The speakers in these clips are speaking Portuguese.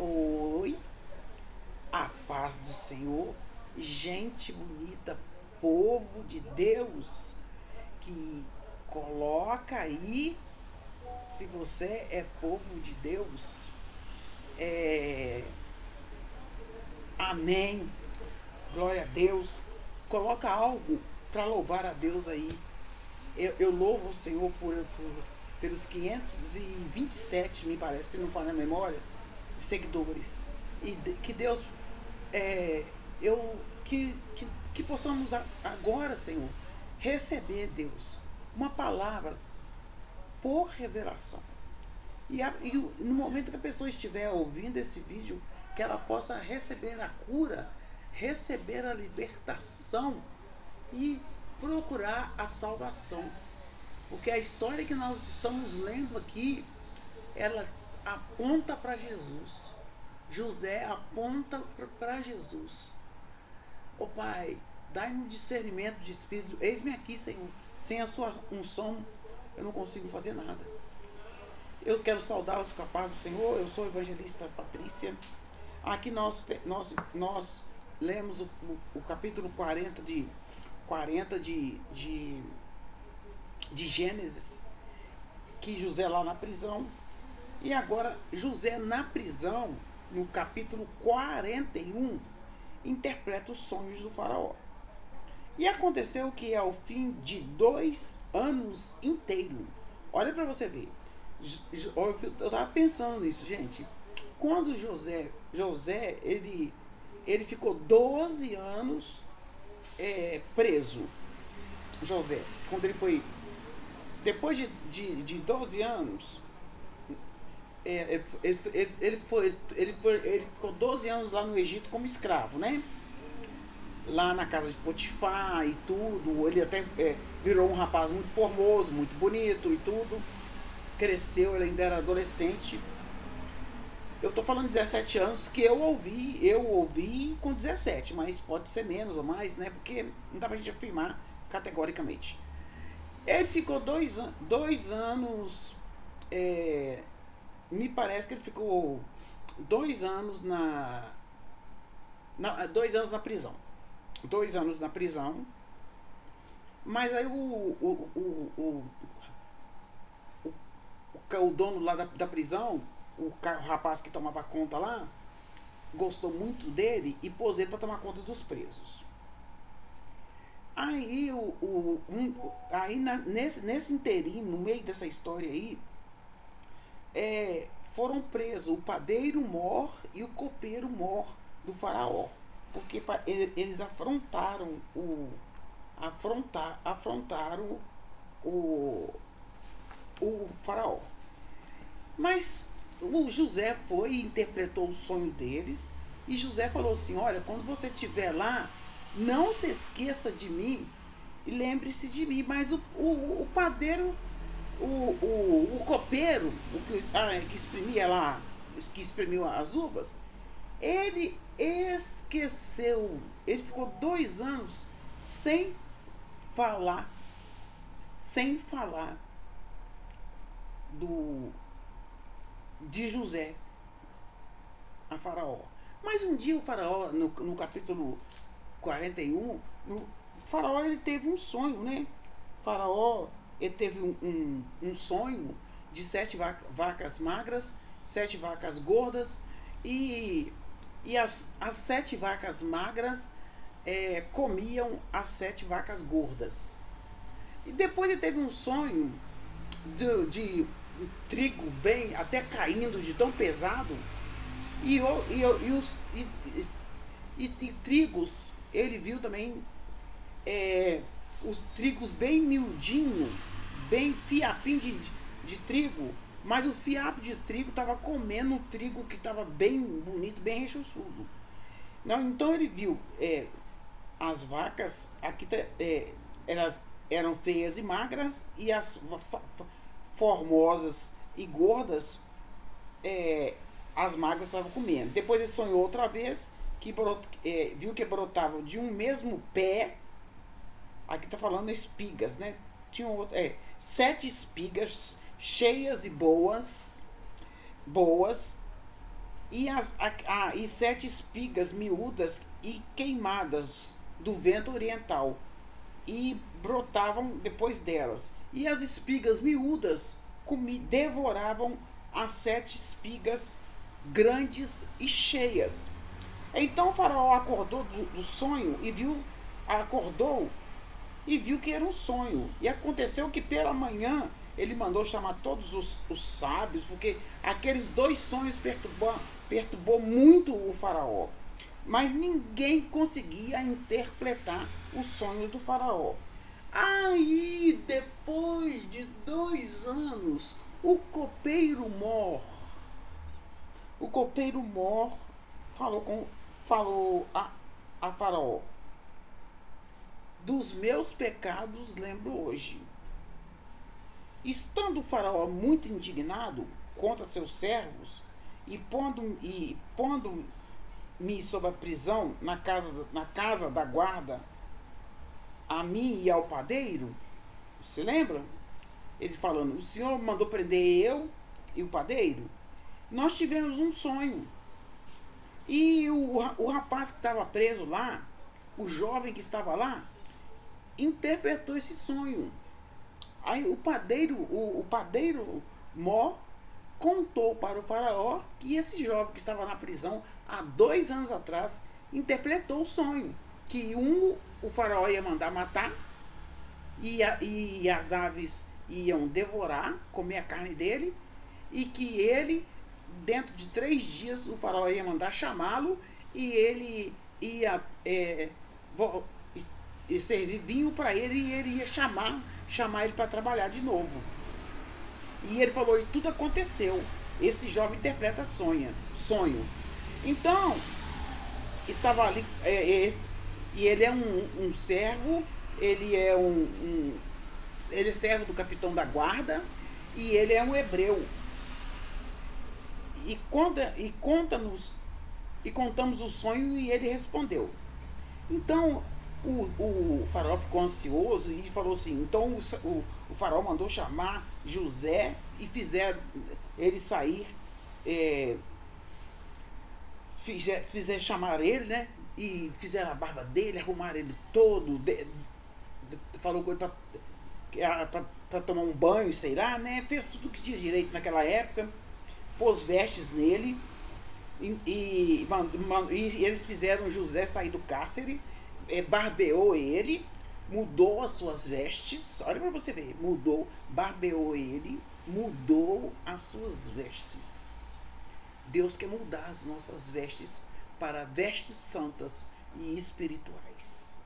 Oi, a paz do Senhor, gente bonita, povo de Deus, que coloca aí, se você é povo de Deus, é, amém, glória a Deus, coloca algo para louvar a Deus aí. Eu louvo o Senhor pelos 527, me parece, se não for na memória, seguidores. Que Deus, é, eu, que possamos agora, Senhor, receber, Deus, uma palavra por revelação. E no momento que a pessoa estiver ouvindo esse vídeo, que ela possa receber a cura, receber a libertação e procurar a salvação. Porque a história que nós estamos lendo aqui, ela aponta para Jesus. José aponta para Jesus. Ó Pai, dai-me um discernimento de espírito. Eis-me aqui, Senhor. Sem a sua unção, eu não consigo fazer nada. Eu quero saudá-los com a paz do Senhor. Eu sou a evangelista Patrícia. Aqui nós lemos o capítulo 40 de Gênesis, que José lá na prisão. E agora José na prisão, no capítulo 41, interpreta os sonhos do faraó. E aconteceu que ao fim de 2 anos inteiros, olha para você ver, eu estava pensando nisso, gente. Quando José ele ficou 12 anos preso. José, quando ele foi, depois de 12 anos, ele ficou 12 anos lá no Egito como escravo, né? Lá na casa de Potifar e tudo. Ele até virou um rapaz muito formoso, muito bonito e tudo. Cresceu, ele ainda era adolescente. Eu tô falando 17 anos que eu ouvi com 17, mas pode ser menos ou mais, né? Porque não dá pra gente afirmar categoricamente. Ele ficou 2 anos. Me parece que ele ficou 2 anos 2 anos na prisão. 2 anos na prisão. Mas aí o dono lá da prisão, o rapaz que tomava conta lá, gostou muito dele e pôs ele para tomar conta dos presos. Aí, nesse inteirinho, no meio dessa história aí, foram presos o padeiro mor e o copeiro mor do faraó. Porque eles afrontaram o faraó. Mas o José foi e interpretou o sonho deles. E José falou assim: olha, quando você estiver lá, não se esqueça de mim e lembre-se de mim. Mas o padeiro, o copeiro, que exprimia lá, que exprimiu as uvas, ele esqueceu. Ele ficou 2 anos sem falar, de José a Faraó. Mas um dia o Faraó, no capítulo 41, o Faraó ele teve um sonho, né? O Faraó ele teve um sonho de 7 vacas magras, 7 vacas gordas, e as 7 vacas magras comiam as 7 vacas gordas. E depois ele teve um sonho de trigo bem até caindo de tão pesado, e trigos, ele viu também os trigos bem miudinho, bem fiapinho de trigo, mas o fiapo de trigo estava comendo o trigo que estava bem bonito, bem rechuchudo. Não, então ele viu as vacas, aqui elas eram feias e magras, e as formosas e gordas, as magras estavam comendo. Depois ele sonhou outra vez, que viu que brotavam de um mesmo pé, aqui está falando espigas, né? Tinham 7 espigas cheias e boas, e 7 espigas miúdas e queimadas do vento oriental, e brotavam depois delas. E as espigas miúdas devoravam as 7 espigas grandes e cheias. Então o faraó acordou do sonho e acordou e viu que era um sonho. E aconteceu que pela manhã ele mandou chamar todos os sábios, porque aqueles 2 sonhos perturbou muito o faraó. Mas ninguém conseguia interpretar o sonho do faraó. Aí, depois de 2 anos, o copeiro Mor falou a faraó: dos meus pecados lembro hoje. Estando o faraó muito indignado contra seus servos e pondo-me sob a prisão na casa da guarda, a mim e ao padeiro, você lembra? Ele falando: o senhor mandou prender eu e o padeiro? Nós tivemos um sonho. E o rapaz que estava preso lá, o jovem que estava lá, interpretou esse sonho. Aí o padeiro Mó contou para o faraó que esse jovem que estava na prisão há 2 anos atrás interpretou o sonho. Que o faraó ia mandar matar e as aves iam devorar, comer a carne dele, e que ele, dentro de 3 dias, o faraó ia mandar chamá-lo e ele ia servir vinho para ele e ele ia chamar ele para trabalhar de novo. E ele falou, e tudo aconteceu. Esse jovem interpreta sonho. Então, estava ali, e ele é um servo, ele é ele é servo do capitão da guarda, e ele é um hebreu. E contamos o sonho, e ele respondeu. Então o faraó ficou ansioso e falou assim. Então o faraó mandou chamar José e fizeram ele sair, fizeram chamar ele, né? E fizeram a barba dele, arrumaram ele todo, falou com ele para tomar um banho, sei lá, né? Fez tudo que tinha direito naquela época, pôs vestes nele, e eles fizeram José sair do cárcere, barbeou ele, mudou as suas vestes. Olha para você ver, barbeou ele, mudou as suas vestes. Deus quer mudar as nossas vestes para vestes santas e espirituais,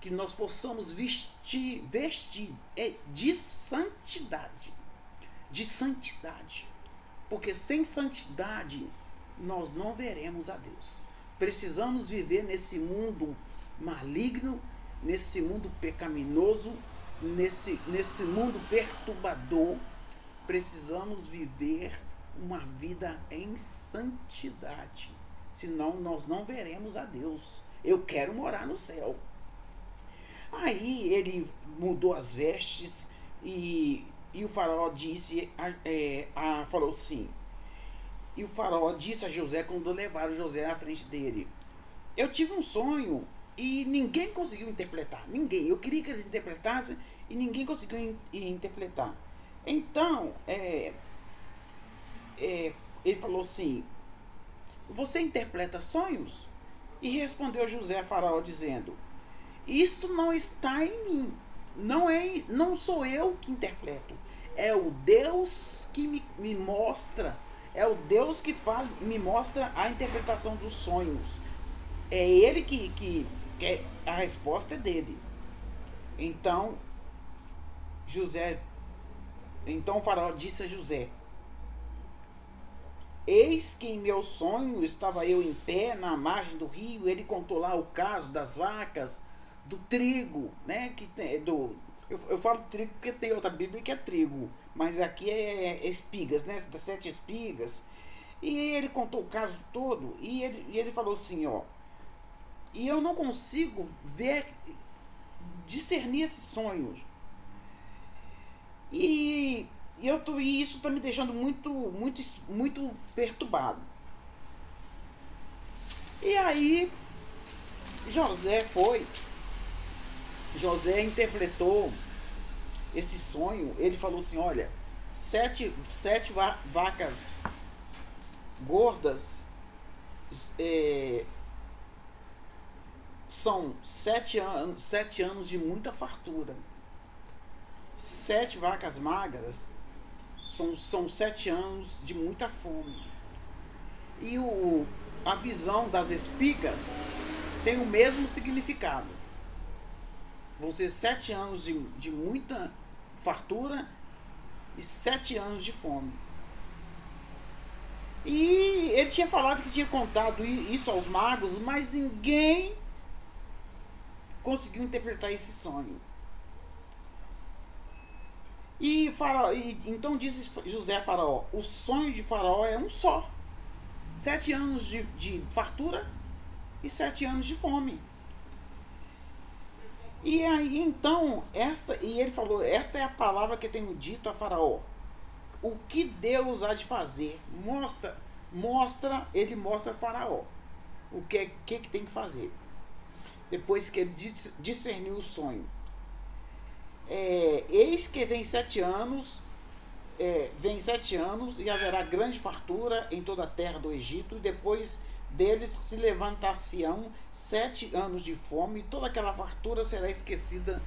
que nós possamos vestir de santidade, porque sem santidade nós não veremos a Deus. Precisamos viver nesse mundo maligno, nesse mundo pecaminoso, nesse mundo perturbador. Precisamos viver uma vida em santidade, senão nós não veremos a Deus. Eu quero morar no céu. Aí ele mudou as vestes e o faraó disse, falou assim. E o faraó disse a José, quando levaram José à frente dele: eu tive um sonho e ninguém conseguiu interpretar. Ninguém. Eu queria que eles interpretassem e ninguém conseguiu interpretar. Então, ele falou assim: você interpreta sonhos? E respondeu José a faraó dizendo: isto não está em mim. Não sou eu que interpreto. É o Deus que me mostra. É o Deus que me mostra a interpretação dos sonhos. É ele que a resposta é dele. Então o faraó disse a José: eis que em meu sonho estava eu em pé na margem do rio. Ele contou lá o caso das vacas, do trigo, né? Eu falo trigo porque tem outra Bíblia que é trigo, mas aqui é espigas, né? Das 7 espigas. E ele contou o caso todo, e ele falou assim, ó: e eu não consigo discernir esses sonhos. E isso está me deixando muito perturbado. aí José interpretou esse sonho. Ele falou assim: olha, sete vacas gordas são 7 anos de muita fartura. 7 vacas magras são 7 anos de muita fome. E a visão das espigas tem o mesmo significado. Vão ser 7 anos de muita fartura e 7 anos de fome. E ele tinha falado que tinha contado isso aos magos, mas ninguém conseguiu interpretar esse sonho. Então disse José a Faraó: o sonho de Faraó é um só: 7 anos de fartura e 7 anos de fome. E aí então, ele falou: esta é a palavra que tenho dito a Faraó. O que Deus há de fazer? Ele mostra a Faraó o que tem que fazer. Depois que ele discerniu o sonho. Eis que vem 7 anos, e haverá grande fartura em toda a terra do Egito, e depois deles se levantar-se-ão 7 anos de fome, e toda aquela fartura será esquecida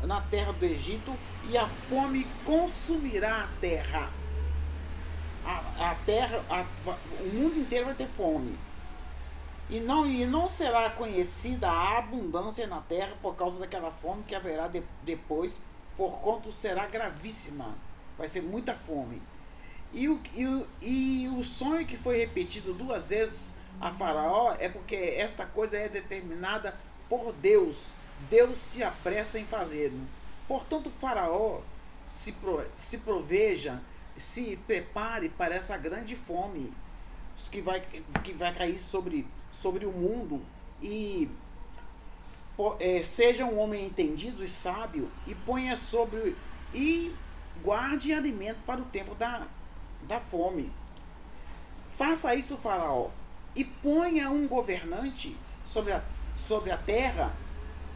na terra do Egito, e a fome consumirá a terra. O mundo inteiro vai ter fome. E não será conhecida a abundância na terra por causa daquela fome que haverá depois, porquanto será gravíssima. Vai ser muita fome. E o sonho que foi repetido 2 vezes a Faraó é porque esta coisa é determinada por Deus. Deus se apressa em fazê-lo. Portanto, Faraó se proveja, se prepare para essa grande fome que vai cair sobre o mundo. E seja um homem entendido e sábio, e ponha e guarde alimento para o tempo da fome. Faça isso, Faraó, e ponha um governante sobre a terra,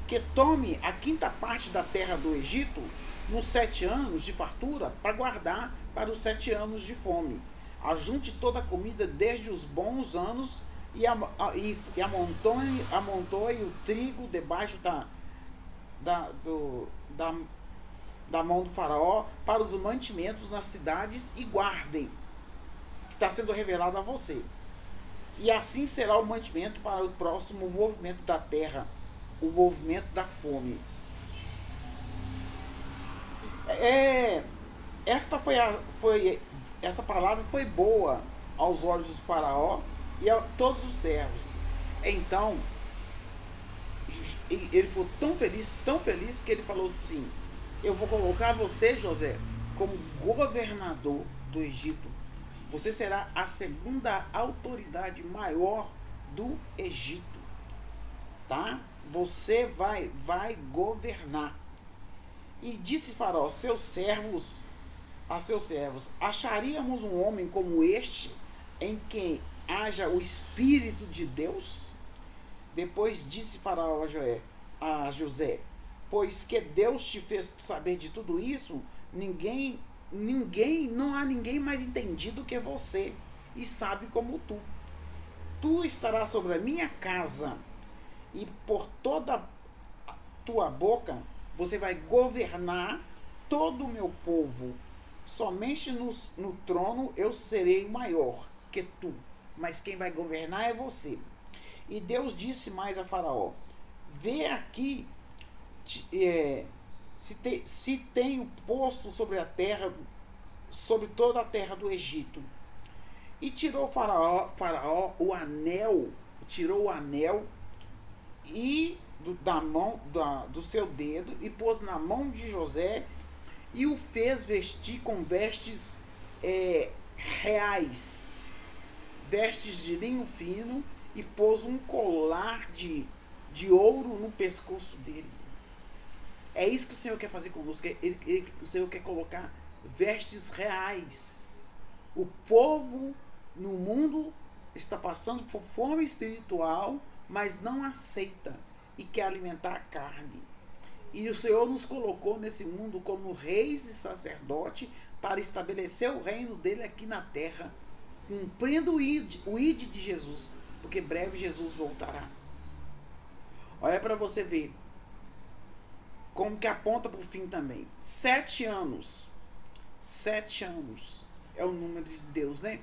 que tome a 5ª parte da terra do Egito nos 7 anos de fartura, para guardar para os 7 anos de fome. Ajunte toda a comida desde os bons anos, e amontoe o trigo debaixo da mão do Faraó para os mantimentos nas cidades, e guardem, que está sendo revelado a você. E assim será o mantimento para o próximo movimento da terra, o movimento da fome. Essa palavra foi boa aos olhos do Faraó e a todos os servos. Então, ele ficou tão feliz, que ele falou assim: eu vou colocar você, José, como governador do Egito. Você será a 2ª autoridade maior do Egito, tá? Você vai governar. E disse Faraó a seus servos: acharíamos um homem como este, em quem haja o Espírito de Deus? Depois disse Faraó a José: pois que Deus te fez saber de tudo isso, não há ninguém mais entendido que você, e sabe como tu. Tu estarás sobre a minha casa, e por toda a tua boca você vai governar todo o meu povo. Somente no trono eu serei maior que tu, mas quem vai governar é você. E Deus disse mais a Faraó: vê aqui se tenho posto sobre a terra, sobre toda a terra do Egito. E tirou Faraó o anel, e da mão do seu dedo, e pôs na mão de José, e o fez vestir com vestes reais, vestes de linho fino, e pôs um colar de ouro no pescoço dele. É isso que o Senhor quer fazer conosco. O Senhor quer colocar vestes reais. O povo no mundo está passando por fome espiritual, mas não aceita e quer alimentar a carne. E o Senhor nos colocou nesse mundo como reis e sacerdotes para estabelecer o reino dele aqui na terra, cumprindo o ide de Jesus, porque breve Jesus voltará. Olha para você ver como que aponta para o fim também. 7 anos. 7 anos é o número de Deus, né?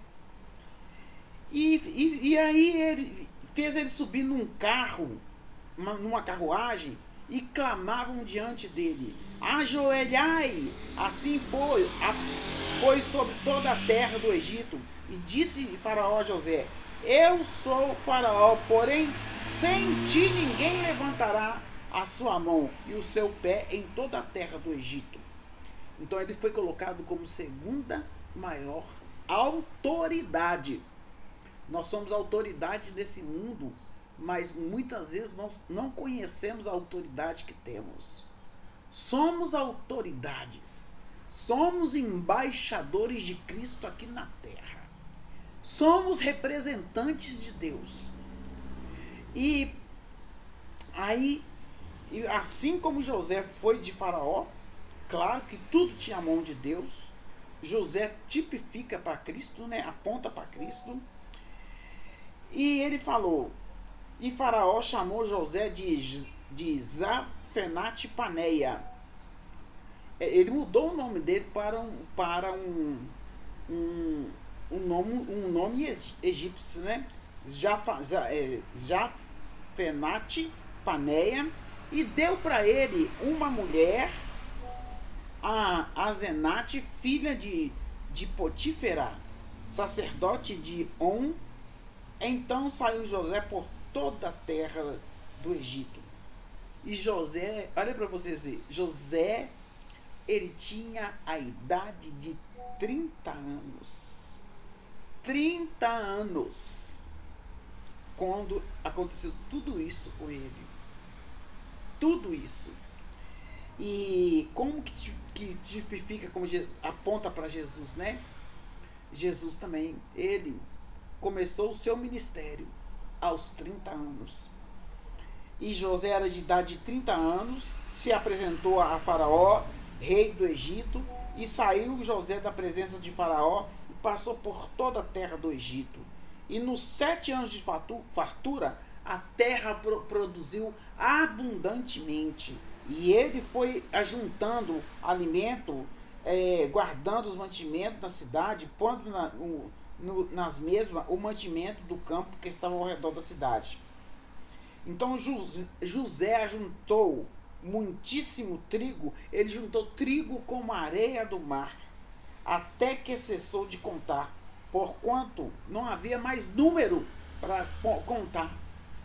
E aí ele fez ele subir num carro, numa carruagem, e clamavam diante dele: ajoelhai, assim pois sobre toda a terra do Egito. E disse Faraó a José: eu sou Faraó, porém sem ti ninguém levantará a sua mão e o seu pé em toda a terra do Egito. Então ele foi colocado como segunda maior autoridade. Nós somos autoridade desse mundo, mas muitas vezes nós não conhecemos a autoridade que temos. Somos autoridades. Somos embaixadores de Cristo aqui na terra. Somos representantes de Deus. E aí, assim como José foi de Faraó, claro que tudo tinha a mão de Deus. José tipifica para Cristo, né? Aponta para Cristo. E ele falou, e Faraó chamou José de Zafenate Paneia. Ele mudou o nome dele para um nome egípcio, né? Zafenate Paneia, e deu para ele uma mulher, a Asenate, filha de Potífera, sacerdote de On. Então saiu José por toda a terra do Egito. E José, olha para vocês verem, José, ele tinha a idade de 30 anos. 30 anos. Quando aconteceu tudo isso com ele. Tudo isso. E como que tipifica, como aponta para Jesus, né? Jesus também, ele começou o seu ministério aos 30 anos. E José era de idade de 30 anos, se apresentou a Faraó, rei do Egito, e saiu José da presença de Faraó e passou por toda a terra do Egito. E nos 7 anos de fartura, a terra produziu abundantemente. E ele foi ajuntando alimento, guardando os mantimentos da cidade, pondo nas mesmas o mantimento do campo que estava ao redor da cidade. Então José juntou muitíssimo trigo, ele juntou trigo como a areia do mar, até que cessou de contar, porquanto não havia mais número para contar.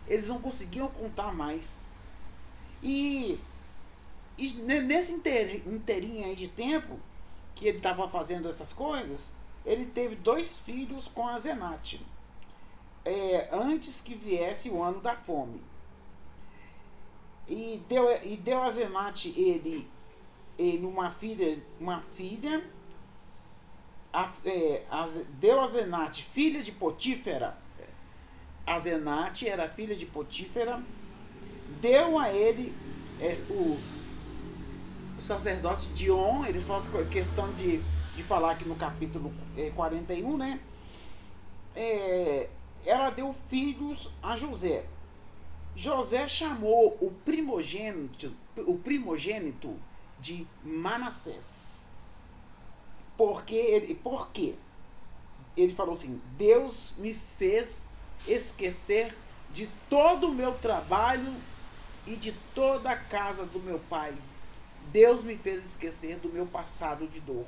Eles não conseguiam contar mais. E nesse inteirinho aí de tempo que ele estava fazendo essas coisas, ele teve 2 filhos com a Zenate, antes que viesse o ano da fome. E deu a Zenate uma filha, deu a Zenate, filha de Potífera. A Zenate era filha de Potífera. Deu a ele o sacerdote Dion. Eles fazem questão de falar aqui no capítulo 41, né? Ela deu filhos a José. José chamou o primogênito de Manassés. Por quê? Ele falou assim: Deus me fez esquecer de todo o meu trabalho e de toda a casa do meu pai. Deus me fez esquecer do meu passado de dor.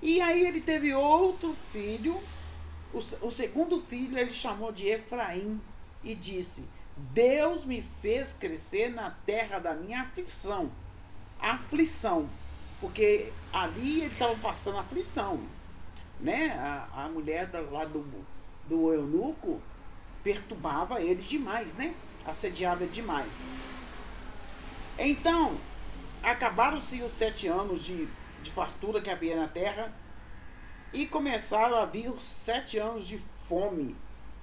E aí ele teve outro filho, o segundo filho ele chamou de Efraim, e disse: Deus me fez crescer na terra da minha aflição, porque ali ele estava passando aflição, né? A mulher lá do eunuco perturbava ele demais, né? Assediava ele demais. Então acabaram-se os 7 anos de fartura que havia na terra, e começaram a vir os 7 anos de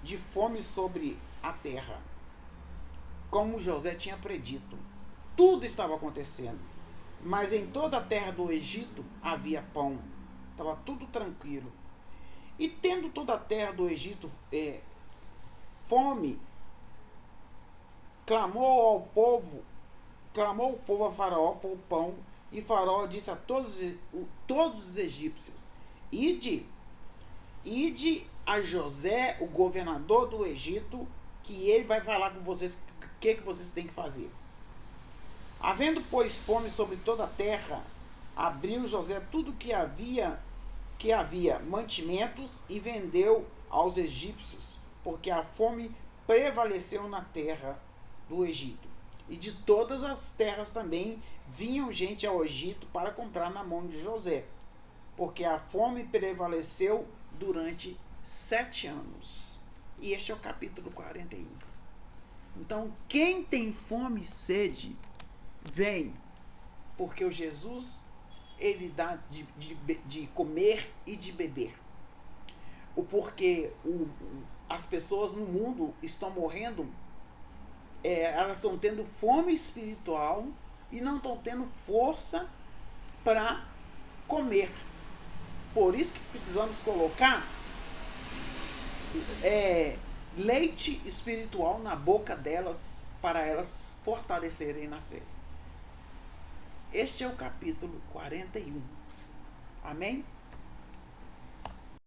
de fome sobre a terra, como José tinha predito. Tudo estava acontecendo, mas em toda a terra do Egito havia pão, estava tudo tranquilo. E tendo toda a terra do Egito fome, clamou o povo a Faraó por pão, e Faraó disse a todos os egípcios: Ide a José, o governador do Egito, que ele vai falar com vocês o que vocês têm que fazer. Havendo, pois, fome sobre toda a terra, abriu José tudo que havia mantimentos e vendeu aos egípcios, porque a fome prevaleceu na terra do Egito. E de todas as terras também vinham gente ao Egito para comprar na mão de José, porque a fome prevaleceu durante 7 anos. E este é o capítulo 41. Então, quem tem fome e sede, vem, porque o Jesus, ele dá de comer e de beber. Porque as pessoas no mundo estão morrendo, elas estão tendo fome espiritual e não estão tendo força para comer. Por isso que precisamos colocar leite espiritual na boca delas, para elas fortalecerem na fé. Este é o capítulo 41. Amém?